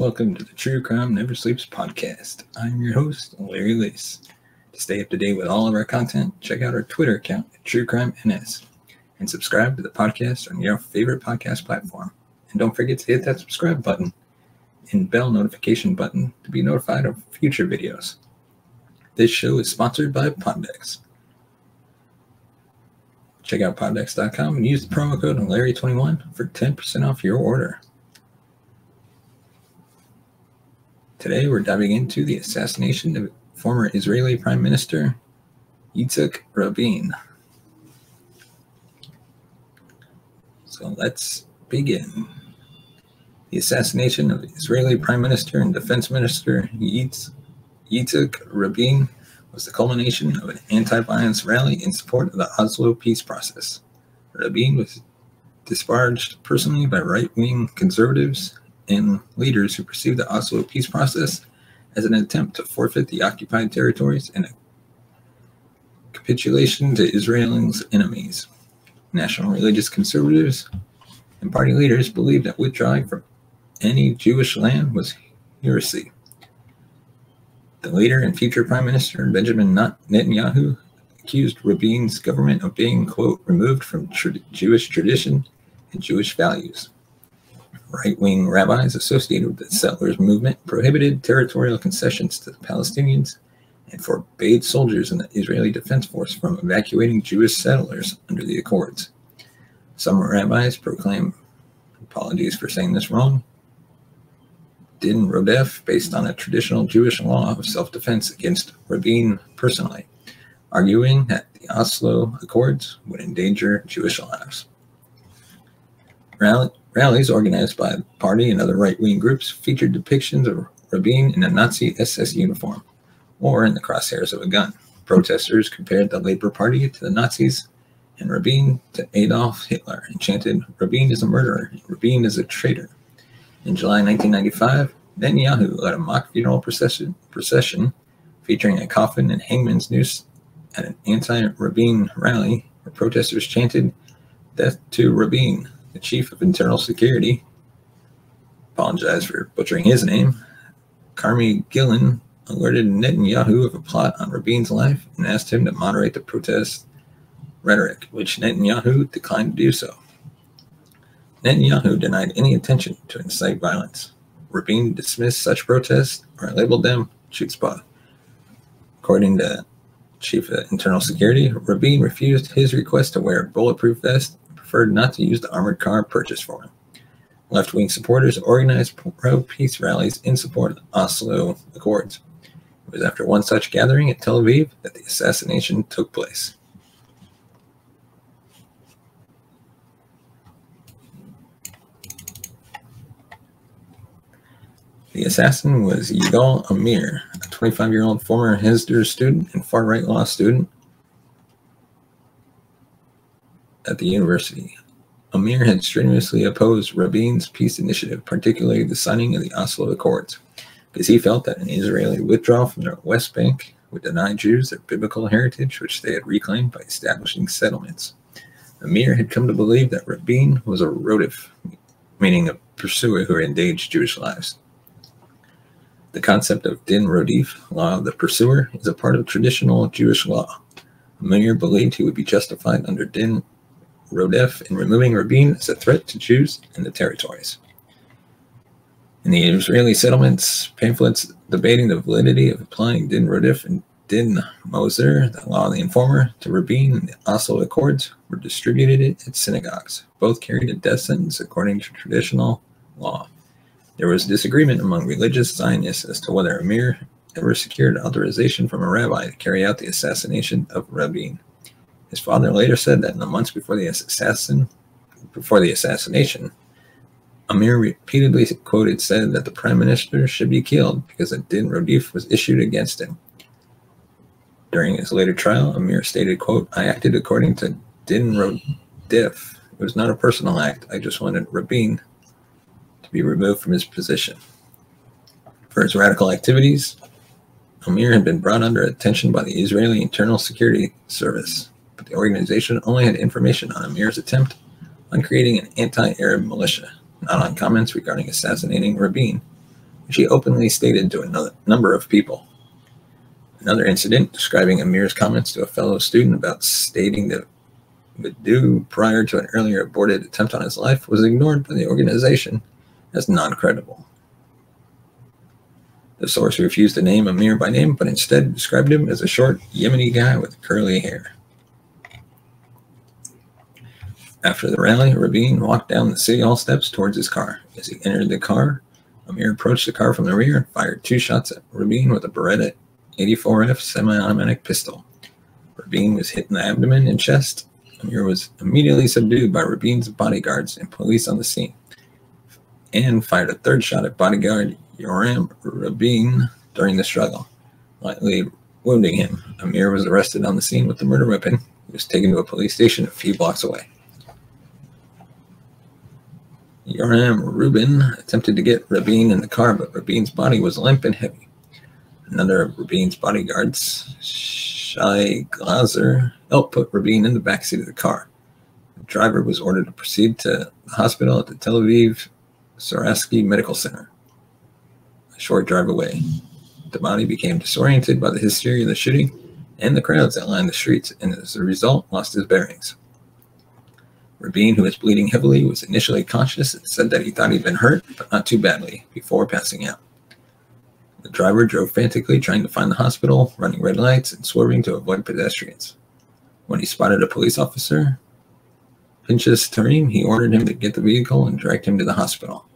welcome to the True Crime Never Sleeps podcast. I'm your host, Larry Lace. To stay up to date with all of our content, check out our Twitter account at TrueCrimeNS and subscribe to the podcast on your favorite podcast platform. And don't forget to hit that subscribe button and bell notification button to be notified of future videos. This show is sponsored by Pondex. Check out Pondex.com and use the promo code Larry21 for 10% off your order. Today we're diving into the assassination of former Israeli Prime Minister Yitzhak Rabin. So let's begin. The assassination of Israeli Prime Minister and Defense Minister Yitzhak Rabin was the culmination of an anti-violence rally in support of the Oslo peace process. Rabin was disparaged personally by right-wing conservatives and leaders who perceived the Oslo peace process as an attempt to forfeit the occupied territories and a capitulation to Israel's enemies. National religious conservatives and party leaders believed that withdrawing from any Jewish land was heresy. The leader and future Prime Minister Benjamin Netanyahu accused Rabin's government of being, quote, removed from Jewish tradition and Jewish values. Right-wing rabbis associated with the settlers movement prohibited territorial concessions to the Palestinians and forbade soldiers in the Israeli Defense Force from evacuating Jewish settlers under the Accords. Some rabbis proclaim, apologies for saying this wrong, Din Rodef based on a traditional Jewish law of self-defense against Rabin personally, arguing that the Oslo Accords would endanger Jewish lives. Rallies organized by the party and other right-wing groups featured depictions of Rabin in a Nazi SS uniform or in the crosshairs of a gun. Protesters compared the Labour Party to the Nazis and Rabin to Adolf Hitler and chanted, Rabin is a murderer, Rabin is a traitor. In July 1995, Netanyahu led a mock funeral procession featuring a coffin and hangman's noose at an anti-Rabin rally where protesters chanted, death to Rabin. The chief of internal security, apologize for butchering his name, Carmi Gillen, alerted Netanyahu of a plot on Rabin's life and asked him to moderate the protest rhetoric, which Netanyahu declined to do so. Netanyahu denied any intention to incite violence. Rabin dismissed such protests or labeled them chutzpah. According to Chief of Internal Security, Rabin refused his request to wear a bulletproof vest and preferred not to use the armored car purchased for him. Left-wing supporters organized pro-peace rallies in support of the Oslo Accords. It was after one such gathering at Tel Aviv that the assassination took place. The assassin was Yigal Amir, a 25-year-old former Hesder student and far-right law student at the university. Amir had strenuously opposed Rabin's peace initiative, particularly the signing of the Oslo Accords, because he felt that an Israeli withdrawal from the West Bank would deny Jews their biblical heritage, which they had reclaimed by establishing settlements. Amir had come to believe that Rabin was a rodif, meaning a pursuer who endangered Jewish lives. The concept of din rodif, law of the pursuer, is a part of traditional Jewish law. Amir believed he would be justified under din rodef in removing Rabin as a threat to Jews and the territories. In the Israeli settlements, pamphlets debating the validity of applying din rodef and din moser, the law of the informer, to Rabin and the Oslo Accords were distributed at synagogues. Both carried a death sentence according to traditional law. There was disagreement among religious Zionists as to whether Amir ever secured authorization from a rabbi to carry out the assassination of Rabin. His father later said that in the months before the assassination, Amir repeatedly said that the prime minister should be killed because a din rodif was issued against him. During his later trial, Amir stated, quote, I acted according to din rodif. It was not a personal act. I just wanted Rabin to be removed from his position. For his radical activities, Amir had been brought under attention by the Israeli Internal Security Service, but the organization only had information on Amir's attempt on creating an anti-Arab militia, not on comments regarding assassinating Rabin, which he openly stated to a number of people. Another incident describing Amir's comments to a fellow student about stating that would do prior to an earlier aborted attempt on his life was ignored by the organization as non-credible. The source refused to name Amir by name, but instead described him as a short Yemeni guy with curly hair. After the rally, Rabin walked down the City Hall steps towards his car. As he entered the car, Amir approached the car from the rear and fired 2 shots at Rabin with a Beretta 84F semi-automatic pistol. Rabin was hit in the abdomen and chest. Amir was immediately subdued by Rabin's bodyguards and police on the scene, and fired a 3rd shot at bodyguard Yoram Rabin during the struggle, lightly wounding him. Amir was arrested on the scene with the murder weapon. He was taken to a police station a few blocks away. Yoram Rubin attempted to get Rabin in the car, but Rabin's body was limp and heavy. Another of Rabin's bodyguards, Shai Glazer, helped put Rabin in the backseat of the car. The driver was ordered to proceed to the hospital at the Tel Aviv Soraski Medical Center, a short drive away. The body became disoriented by the hysteria of the shooting and the crowds that lined the streets, and as a result, lost his bearings. Rabin, who was bleeding heavily, was initially conscious and said that he thought he'd been hurt, but not too badly, before passing out. The driver drove frantically, trying to find the hospital, running red lights and swerving to avoid pedestrians. When he spotted a police officer, Pinchas Tarim, he ordered him to get the vehicle and direct him to the hospital.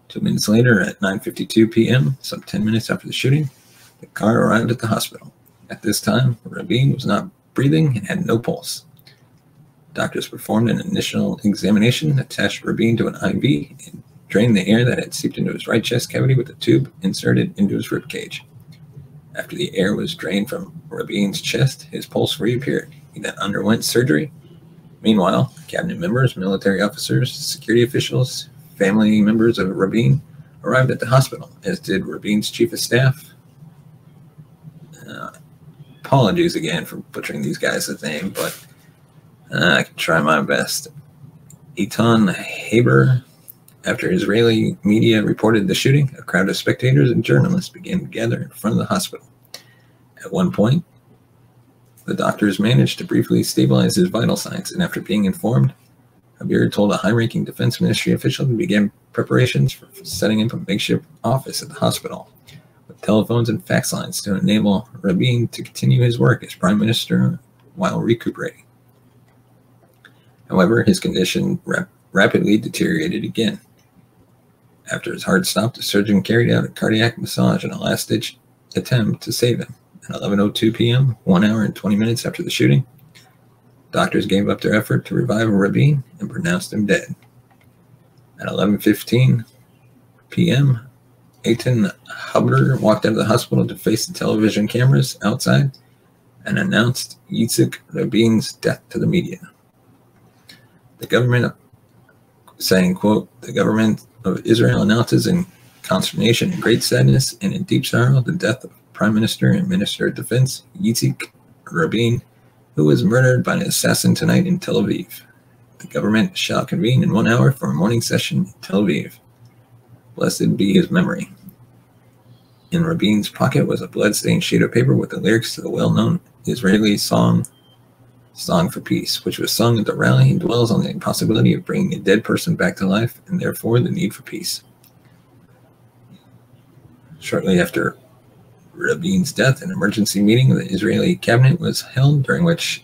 2 minutes later, at 9:52 p.m., some 10 minutes after the shooting, the car arrived at the hospital. At this time, Rabin was not breathing and had no pulse. Doctors performed an initial examination, attached Rabin to an IV, and drained the air that had seeped into his right chest cavity with a tube inserted into his rib cage. After the air was drained from Rabin's chest, his pulse reappeared. He then underwent surgery. Meanwhile, cabinet members, military officers, security officials, family members of Rabin arrived at the hospital, as did Rabin's chief of staff. Apologies again for butchering these guys' name, but I can try my best. Eitan Haber. After Israeli media reported the shooting, a crowd of spectators and journalists began to gather in front of the hospital. At one point, the doctors managed to briefly stabilize his vital signs, and after being informed, Habir told a high-ranking defense ministry official to begin preparations for setting up a makeshift office at the hospital, with telephones and fax lines to enable Rabin to continue his work as prime minister while recuperating. However, his condition rapidly deteriorated again. After his heart stopped, the surgeon carried out a cardiac massage in a last-ditch attempt to save him. At 11:02 p.m., 1 hour and 20 minutes after the shooting, doctors gave up their effort to revive Rabin and pronounced him dead. At 11:15 p.m., Eitan Haber walked out of the hospital to face the television cameras outside and announced Yitzhak Rabin's death to the media. The government, saying, quote, "The government of Israel announces in consternation and great sadness and in deep sorrow the death of Prime Minister and Minister of Defense Yitzhak Rabin, who was murdered by an assassin tonight in Tel Aviv. The government shall convene in 1 hour for a morning session in Tel Aviv. Blessed be his memory." In Rabin's pocket was a blood-stained sheet of paper with the lyrics to the well-known Israeli song for Peace, which was sung at the rally and dwells on the impossibility of bringing a dead person back to life and therefore the need for peace. Shortly after Rabin's death, an emergency meeting of the Israeli cabinet was held, during which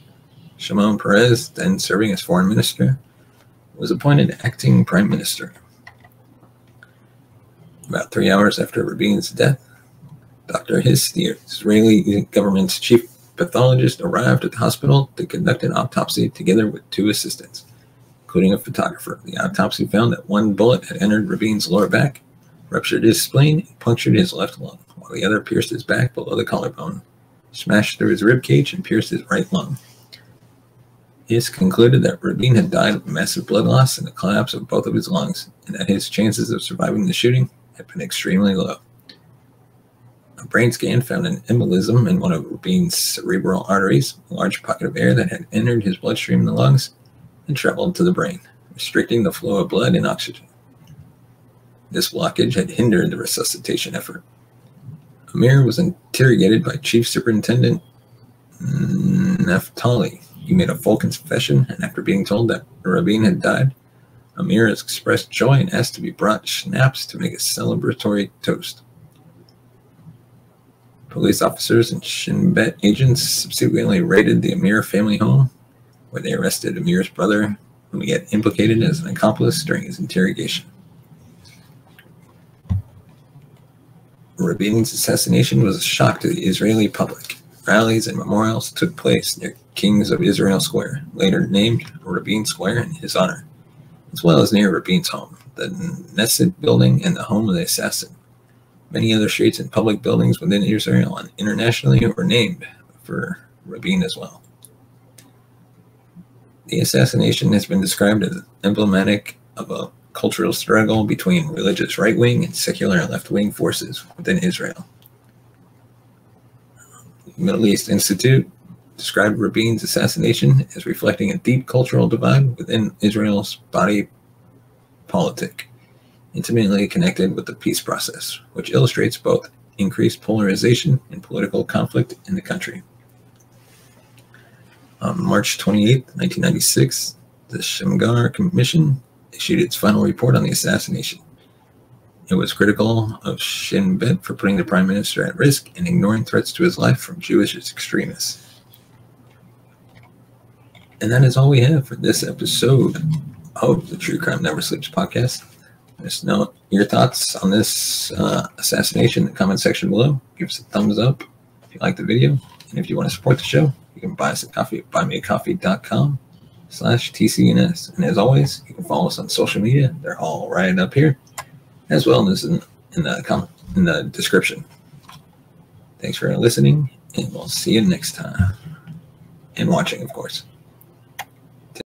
Shimon Peres, then serving as foreign minister, was appointed acting prime minister. About 3 hours after Rabin's death, Dr. Hiss, the Israeli government's chief pathologist, arrived at the hospital to conduct an autopsy together with 2 assistants, including a photographer. The autopsy found that 1 bullet had entered Rabin's lower back, ruptured his spleen, and punctured his left lung, while the other pierced his back below the collarbone, smashed through his rib cage, and pierced his right lung. Hiss concluded that Rabin had died of massive blood loss and the collapse of both of his lungs, and that his chances of surviving the shooting had been extremely low. A brain scan found an embolism in one of Rabin's cerebral arteries, a large pocket of air that had entered his bloodstream in the lungs and traveled to the brain, restricting the flow of blood and oxygen. This blockage had hindered the resuscitation effort. Amir was interrogated by Chief Superintendent Naftali. He made a full confession, and after being told that Rabin had died, Amir expressed joy and asked to be brought schnapps to make a celebratory toast. Police officers and Shin Bet agents subsequently raided the Amir family home, where they arrested Amir's brother, whom he had implicated as an accomplice during his interrogation. Rabin's assassination was a shock to the Israeli public. Rallies and memorials took place near Kings of Israel Square, later named Rabin Square in his honor, as well as near Rabin's home, the Knesset building, and the home of the assassin. Many other streets and public buildings within Israel and internationally were named for Rabin as well. The assassination has been described as emblematic of a cultural struggle between religious right-wing and secular left-wing forces within Israel. The Middle East Institute described Rabin's assassination as reflecting a deep cultural divide within Israel's body politic, intimately connected with the peace process, which illustrates both increased polarization and political conflict in the country. On March 28, 1996, the Shamgar Commission issued its final report on the assassination. It was critical of Shin Bet for putting the Prime Minister at risk and ignoring threats to his life from Jewish extremists. And that is all we have for this episode of the True Crime Never Sleeps podcast. Let us know your thoughts on this assassination in the comment section below. Give us a thumbs up if you like the video. And if you want to support the show, you can buy us a coffee at buymeacoffee.com/TCNS. And as always, you can follow us on social media. They're all right up here, as well as in the description. Thanks for listening, and we'll see you next time. And watching, of course.